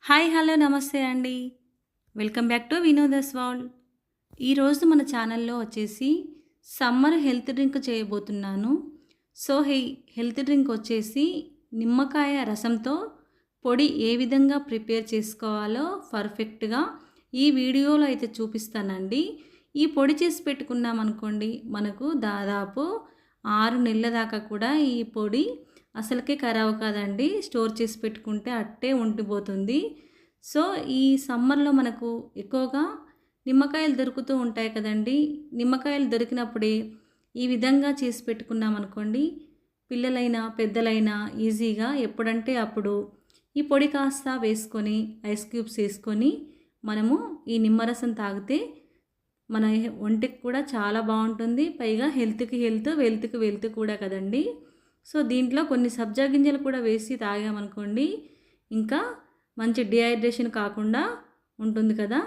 Hi hello నమస్తే అండి. Welcome back to Vinoda's world. ఈరోజు మన ఛానల్లో వచ్చేసి సమ్మర్ హెల్త్ డ్రింక్ చేయబోతున్నాను. సో హెల్త్ డ్రింక్ వచ్చేసి నిమ్మకాయ రసంతో పొడి ఏ విధంగా ప్రిపేర్ చేసుకోవాలో పర్ఫెక్ట్గా ఈ వీడియోలో అయితే చూపిస్తానండి. ఈ పొడి చేసి పెట్టుకున్నామనుకోండి, మనకు దాదాపు 6 నెలల దాకా కూడా ఈ పొడి అసలుకే ఖరాబ్ కాదండి. స్టోర్ చేసి పెట్టుకుంటే అట్టే ఉండిపోతుంది. సో ఈ సమ్మర్లో మనకు ఎక్కువగా నిమ్మకాయలు దొరుకుతూ ఉంటాయి కదండి. నిమ్మకాయలు దొరికినప్పుడే ఈ విధంగా చేసి పెట్టుకున్నామనుకోండి, పిల్లలైనా పెద్దలైనా ఈజీగా ఎప్పుడంటే అప్పుడు ఈ పొడి కాస్త వేసుకొని ఐస్ క్యూబ్స్ వేసుకొని మనము ఈ నిమ్మరసం తాగితే మన ఒంటికి కూడా చాలా బాగుంటుంది. పైగా హెల్త్కి హెల్త్, వెల్త్కి వెల్త్ కూడా కదండి. సో దీంట్లో కొన్ని సబ్జా గింజలు కూడా వేసి తాగామనుకోండి, ఇంకా మంచి డిహైడ్రేషన్ కాకుండా ఉంటుంది కదా.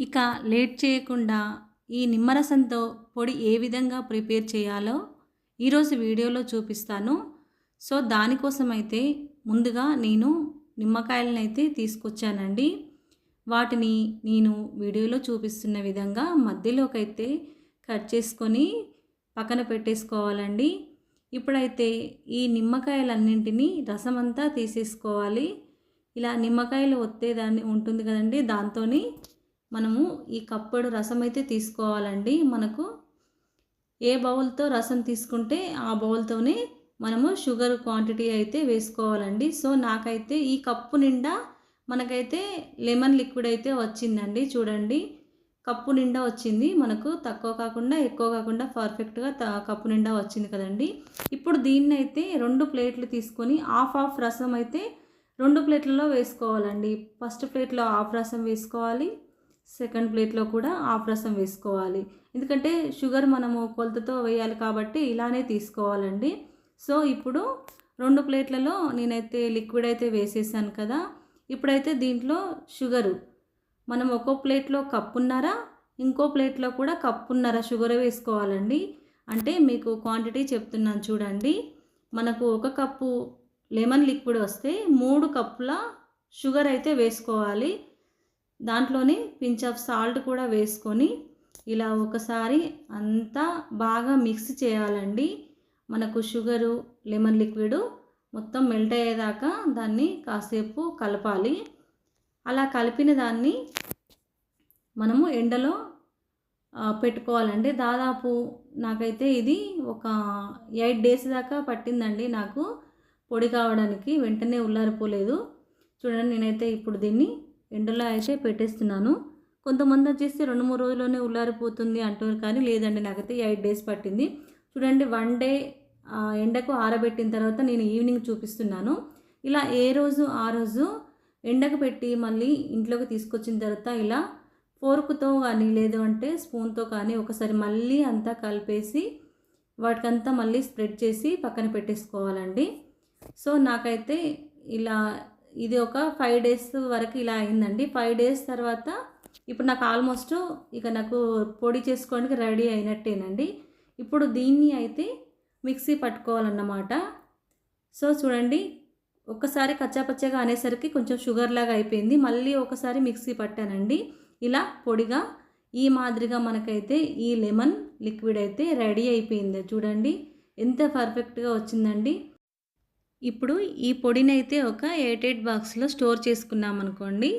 ఇక లేట్ చేయకుండా ఈ నిమ్మరసంతో పొడి ఏ విధంగా ప్రిపేర్ చేయాలో ఈరోజు వీడియోలో చూపిస్తాను. సో దానికోసం అయితే ముందుగా నేను నిమ్మకాయలను అయితే తీసుకొచ్చానండి. వాటిని నేను వీడియోలో చూపిస్తున్న విధంగా మధ్యలోకి అయితే కట్ చేసుకొని పక్కన పెట్టేసుకోవాలండి. ఇప్పుడైతే ఈ నిమ్మకాయలన్నింటినీ రసం అంతా తీసేసుకోవాలి. ఇలా నిమ్మకాయలు ఒత్తేదాన్ని ఉంటుంది కదండి, దాంతో మనము ఈ కప్పుడు రసం అయితే తీసుకోవాలండి. మనకు ఏ బౌల్తో రసం తీసుకుంటే ఆ బౌల్తోనే మనము షుగర్ క్వాంటిటీ అయితే వేసుకోవాలండి. సో నాకైతే ఈ కప్పు నిండా మనకైతే లెమన్ లిక్విడ్ అయితే వచ్చిందండి. చూడండి, కప్పు నిండా వచ్చింది. మనకు తక్కువ కాకుండా ఎక్కువ కాకుండా పర్ఫెక్ట్గా కప్పు నిండా వచ్చింది కదండి. ఇప్పుడు దీన్ని అయితే 2 ప్లేట్లు తీసుకొని హాఫ్ రసం అయితే 2 ప్లేట్లలో వేసుకోవాలండి. ఫస్ట్ ప్లేట్లో హాఫ్ రసం వేసుకోవాలి, సెకండ్ ప్లేట్లో కూడా హాఫ్ రసం వేసుకోవాలి. ఎందుకంటే షుగర్ మనము కొలతతో వేయాలి కాబట్టి ఇలానే తీసుకోవాలండి. సో ఇప్పుడు 2 ప్లేట్లలో నేనైతే లిక్విడ్ అయితే వేసేసాను కదా. ఇప్పుడైతే దీంట్లో షుగరు మనం ఒక్కో ప్లేట్లో కప్పున్నర, ఇంకో ప్లేట్లో కూడా కప్పున్నర షుగర్ వేసుకోవాలండి. అంటే మీకు క్వాంటిటీ చెప్తున్నాను చూడండి. మనకు 1 కప్పు లెమన్ లిక్విడ్ వస్తే 3 కప్పుల షుగర్ అయితే వేసుకోవాలి. దాంట్లోనే పించ్ ఆఫ్ సాల్ట్ కూడా వేసుకొని ఇలా ఒకసారి అంతా బాగా మిక్స్ చేయాలండి. మనకు షుగరు లెమన్ లిక్విడ్ మొత్తం మెల్ట్ అయ్యేదాకా దాన్ని కాసేపు కలపాలి. అలా కలిపిన దాన్ని మనము ఎండలో పెట్టుకోవాలండి. దాదాపు నాకైతే ఇది ఒక 8 డేస్ దాకా పట్టిందండి నాకు పొడి కావడానికి. వెంటనే ఉల్లారిపోలేదు. చూడండి, నేనైతే ఇప్పుడు దీన్ని ఎండలో అయితే పెట్టేస్తున్నాను. కొంతమంది వచ్చేసి 2-3 రోజుల్లోనే ఉల్లారిపోతుంది అంటారు, కానీ లేదండి, నాకైతే 8 డేస్ పట్టింది. చూడండి, 1 డే ఎండకు ఆరబెట్టిన తర్వాత నేను ఈవినింగ్ చూపిస్తున్నాను. ఇలా ఏ రోజు ఆ రోజు ఎండకు పెట్టి మళ్ళీ ఇంట్లోకి తీసుకొచ్చిన తర్వాత ఇలా ఫోర్క్తో కానీ లేదు అంటే స్పూన్తో కానీ ఒకసారి మళ్ళీ అంతా కలిపేసి వాటికంతా మళ్ళీ స్ప్రెడ్ చేసి పక్కన పెట్టేసుకోవాలండి. సో నాకైతే ఇలా ఇది ఒక 5 డేస్ వరకు ఇలా అయిందండి. 5 డేస్ తర్వాత ఇప్పుడు నాకు ఆల్మోస్ట్ ఇక నాకు పొడి చేసుకోవడానికి రెడీ అయినట్టేనండి. ఇప్పుడు దీన్ని అయితే మిక్సీ పట్టుకోవాలన్నమాట. సో చూడండి, ఒక్కసారి కచ్చాపచ్చగా అనేసరికి కొంచెం షుగర్ లాగా అయిపోయింది. మళ్ళీ ఒకసారి మిక్సీ పట్టానండి. ఇలా పొడిగా ఈ మాదిరిగా మనకైతే ఈ లెమన్ లిక్విడ్ అయితే రెడీ అయిపోయింది. చూడండి ఎంత పర్ఫెక్ట్గా వచ్చిందండి. ఇప్పుడు ఈ పొడిని అయితే ఒక ఎయిటెడ్ బాక్స్లో స్టోర్ చేసుకున్నామనుకోండి,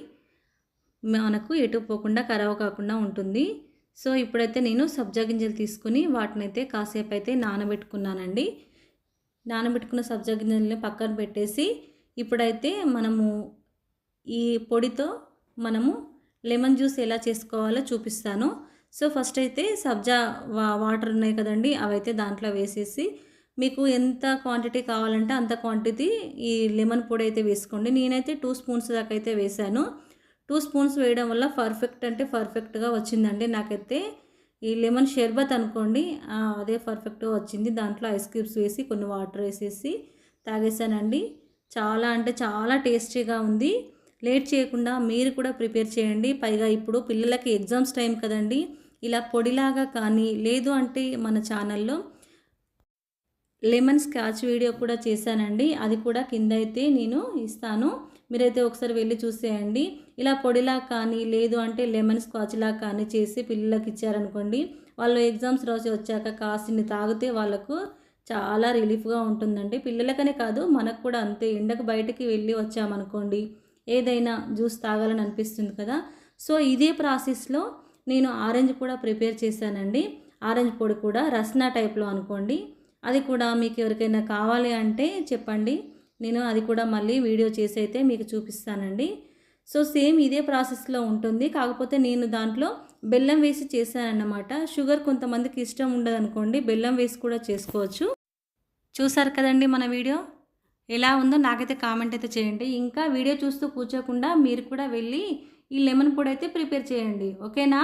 మనకు ఎటు పోకుండా ఖరాబ్ కాకుండా ఉంటుంది. సో ఇప్పుడైతే నేను సబ్జా గింజలు తీసుకుని వాటినైతే కాసేపు అయితే నానబెట్టుకున్నానండి. నానబెట్టుకున్న సబ్జా గింజలని పక్కన పెట్టేసి ఇప్పుడైతే మనము ఈ పొడితో మనము లెమన్ జ్యూస్ ఎలా చేసుకోవాలో చూపిస్తాను. సో ఫస్ట్ అయితే సబ్జా వాటర్ ఉన్నాయి కదండి, అవైతే దాంట్లో వేసేసి మీకు ఎంత క్వాంటిటీ కావాలంటే అంత క్వాంటిటీ ఈ లెమన్ పొడి అయితే వేసుకోండి. నేనైతే 2 స్పూన్స్ దాకా అయితే వేసాను. 2 స్పూన్స్ వేయడం వల్ల పర్ఫెక్ట్ అంటే పర్ఫెక్ట్గా వచ్చిందండి. నాకైతే ఈ లెమన్ షర్బత్ అనుకోండి, అదే పర్ఫెక్ట్గా వచ్చింది. దాంట్లో ఐస్ క్యూబ్స్ వేసి కొన్ని వాటర్ వేసేసి తాగేసానండి. చాలా అంటే చాలా టేస్టీగా ఉంది. లేట్ చేయకుండా మీరు కూడా ప్రిపేర్ చేయండి. పైగా ఇప్పుడు పిల్లలకి ఎగ్జామ్స్ టైం కదండి. ఇలా పొడిలాగా కానీ లేదు అంటే మన ఛానల్లో లెమన్ స్క్రాచ్ వీడియో కూడా చేశానండి, అది కూడా కింద అయితే నేను ఇస్తాను. మీరైతే ఒకసారి వెళ్ళి చూసేయండి. ఇలా పొడిలా కానీ లేదు అంటే లెమన్ స్కాచ్లా కానీ చేసి పిల్లలకి ఇచ్చారనుకోండి, వాళ్ళు ఎగ్జామ్స్ రాసి వచ్చాక కాసిన్ని తాగితే వాళ్ళకు చాలా రిలీఫ్గా ఉంటుందండి. పిల్లలకనే కాదు మనకు కూడా అంతే. ఎండకు బయటకి వెళ్ళి వచ్చామనుకోండి, ఏదైనా జ్యూస్ తాగాలని అనిపిస్తుంది కదా. సో ఇదే ప్రాసెస్లో నేను ఆరెంజ్ కూడా ప్రిపేర్ చేశానండి. ఆరెంజ్ పొడి కూడా రస్నా టైప్లో అనుకోండి. అది కూడా మీకు ఎవరికైనా కావాలి అంటే చెప్పండి, నేను అది కూడా మళ్ళీ వీడియో చేసి అయితే మీకు చూపిస్తానండి. సో సేమ్ ఇదే ప్రాసెస్లో ఉంటుంది, కాకపోతే నేను దాంట్లో బెల్లం వేసి చేశానన్నమాట. షుగర్ కొంతమందికి ఇష్టం ఉండదనుకోండి, బెల్లం వేసి కూడా చేసుకోవచ్చు. చూసారు కదండి మన వీడియో ఎలా ఉందో నాకైతే కామెంట్ అయితే చేయండి. ఇంకా వీడియో చూస్తూ కూర్చోకుండా మీరు కూడా వెళ్ళి ఈ లెమన్ పొడి అయితే ప్రిపేర్ చేయండి, ఓకేనా?